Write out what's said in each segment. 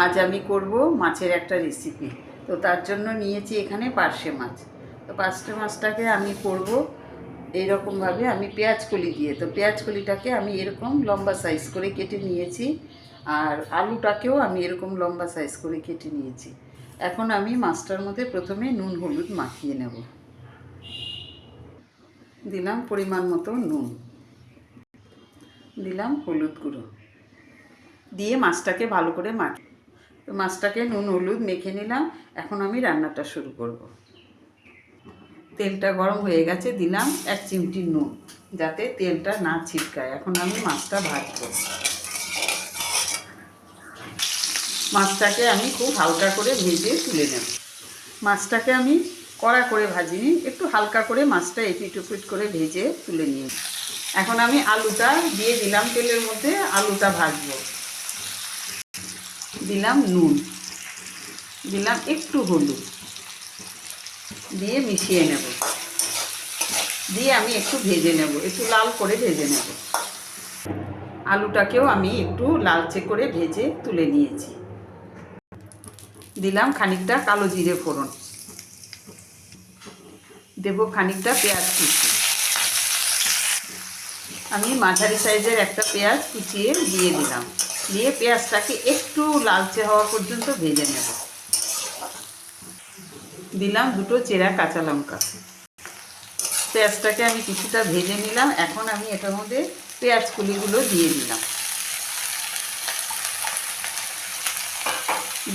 আজ আমি করব মাছের একটা রেসিপি। তো তার জন্য নিয়েছি এখানে পার্শে মাছ। তো পার্শে মাছটাকে আমি করব এইরকমভাবে, আমি পেঁয়াজ কলি দিয়ে। তো পেঁয়াজ কলিটাকে আমি এরকম লম্বা সাইজ করে কেটে নিয়েছি, আর আলুটাকেও আমি এরকম লম্বা সাইজ করে কেটে নিয়েছি। এখন আমি মাছটার মধ্যে প্রথমে নুন হলুদ মাখিয়ে নেব। দিলাম পরিমাণ মতো নুন, দিলাম হলুদ গুঁড়ো, দিয়ে মাছটাকে ভালো করে মাখি। তো মাছটাকে নুন হলুদ মেখে নিলাম। এখন আমি রান্নাটা শুরু করব। তেলটা গরম হয়ে গেছে, দিলাম 1 চিমটি নুন, যাতে তেলটা না ছিটকায়। এখন আমি মাছটা ভাজবো। মাছটাকে আমি খুব হালকা করে ভেজে তুলে নেব। মাছটাকে আমি কড়া করে ভাজিনি, একটু হালকা করে মাছটা এপিট ওপিট করে ভেজে তুলে নিয়ে। এখন আমি আলুটা দিয়ে দিলাম তেলের মধ্যে, আলুটা ভাজবো। দিলাম নুন, দিলাম একটু হলুদ, দিয়ে মিশিয়ে নেব। দিয়ে আমি একটু ভেজে নেব, একটু লাল করে ভেজে নেব। আলুটাকেও আমি একটু লালচে করে ভেজে তুলে নিয়েছি। দিলাম খানিকটা কালো জিরে ফোড়ন, দেব খানিকটা পেঁয়াজ কুচি। আমি মাঝারি সাইজের একটা পেঁয়াজ কুচিয়ে দিয়ে দিলাম, দিয়ে পেঁয়াজটাকে একটু লালচে হওয়া পর্যন্ত ভেজে নেব। দিলাম 2টো চেরা কাঁচা লঙ্কা। পেঁয়াজটাকে আমি কিছুটা ভেজে নিলাম। এখন আমি এটার মধ্যে পেঁয়াজ কলিগুলো দিয়ে দিলাম,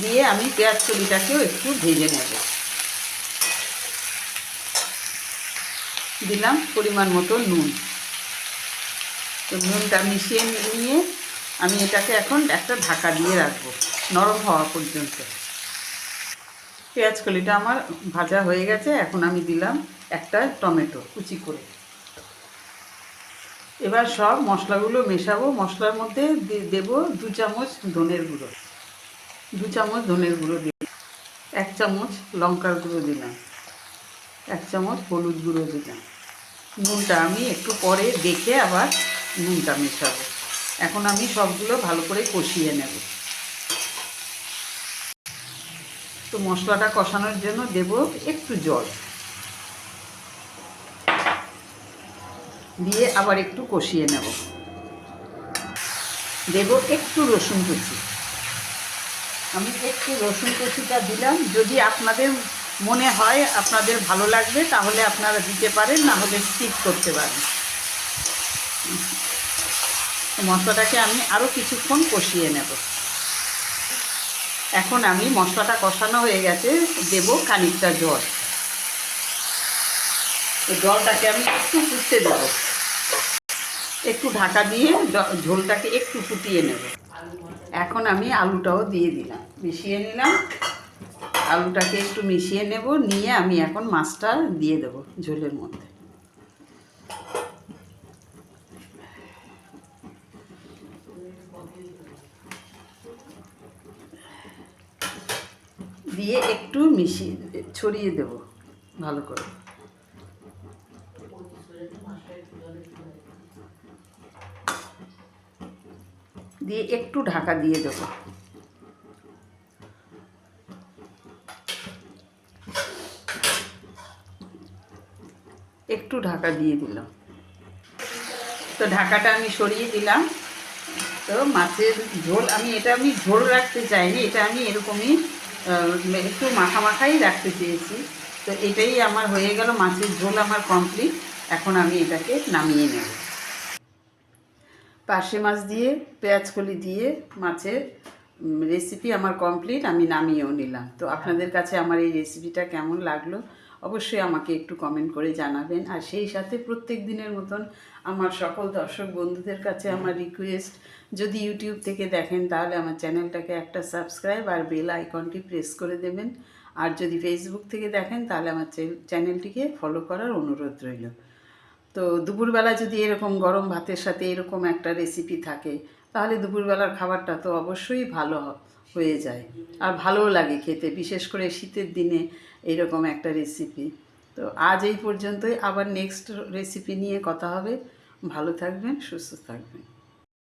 দিয়ে আমি পেঁয়াজ কলিটাকেও একটু ভেজে নেব। দিলাম পরিমাণ মতো নুন। তো নুনটা মিশিয়ে নিয়ে আমি এটাকে এখন একটা ঢাকা দিয়ে রাখবো নরম হওয়া পর্যন্ত। পেঁয়াজ কলিটা আমার ভাজা হয়ে গেছে। এখন আমি দিলাম একটা টমেটো কুচি করে। এবার সব মশলাগুলো মেশাবো। মশলার মধ্যে দেব 2 চামচ ধনের গুঁড়ো, 2 চামচ ধনের গুঁড়ো দিলাম, 1 চামচ লঙ্কার গুঁড়ো দিলাম, 1 চামচ হলুদ গুঁড়ো দিলাম। নুনটা আমি একটু পরে দেখে আবার নুনটা মেশাবো। এখন আমি সবগুলো ভালো করে কষিয়ে নেব। তো মশলাটা কষানোর জন্য দেব একটু জল, দিয়ে আবার একটু কষিয়ে নেব। দেব একটু রসুন কুচি। আমি একটু রসুন কুচিটা দিলাম। যদি আপনাদের মনে হয় আপনাদের ভালো লাগবে তাহলে আপনারা দিতে পারেন, না হলে স্কিপ করতে পারেন। মশলাটাকে আমি আরও কিছুক্ষণ কষিয়ে নেব। এখন আমি মশলাটা কষানো হয়ে গেছে, দেব খানিকটা জল। তো জলটাকে আমি একটু ফুটতে দেবো, একটু ঢাকা দিয়ে ঝোলটাকে একটু ফুটিয়ে নেব। এখন আমি আলুটাও দিয়ে দিলাম, মিশিয়ে নিলাম। আলুটাকে একটু মিশিয়ে নেব, নিয়ে আমি এখন মাছটা দিয়ে দেব ঝোলের মধ্যে। দিয়ে একটু মিশিয়ে ছড়িয়ে দেব ভালো করে। দিয়ে একটু ঢাকা দিয়ে দেবো। একটু ঢাকা দিয়ে দিলাম। তো ঢাকাটা আমি সরিয়ে দিলাম। তো মাছের ঝোল আমি ঝোল রাখতে চাইনি, এটা আমি এরকমই একটু মাখা মাখাই রাখতে চেয়েছি। তো এটাই আমার হয়ে গেল, মাছের ঝোল আমার কমপ্লিট। এখন আমি এটাকে নামিয়ে নেব। পার্শে মাছ দিয়ে পেঁয়াজ কলি দিয়ে মাছের রেসিপি আমার কমপ্লিট। আমি নামিয়েও নিলাম। তো আপনাদের কাছে আমার এই রেসিপিটা কেমন লাগলো অবশ্যই আমাকে একটু কমেন্ট করে জানাবেন। আর সেই সাথে প্রত্যেক দিনের মতন আমার সকল দর্শক বন্ধুদের কাছে আমার রিকোয়েস্ট, যদি ইউটিউব থেকে দেখেন তাহলে আমার চ্যানেলটাকে একটা সাবস্ক্রাইব আর বেল আইকনটি প্রেস করে দেবেন। আর যদি ফেসবুক থেকে দেখেন তাহলে আমার চ্যানেলটিকে ফলো করার অনুরোধ রইল। তো দুপুরবেলা যদি এরকম গরম ভাতের সাথে এরকম একটা রেসিপি থাকে তাহলে দুপুরবেলার খাবারটা তো অবশ্যই ভালো হয়ে যায়, আর ভালোও লাগে খেতে, বিশেষ করে শীতের দিনে এরকম একটা রেসিপি। তো আজ এই পর্যন্তই, আবার নেক্সট রেসিপি নিয়ে কথা হবে। ভালো থাকবেন, সুস্থ থাকবেন।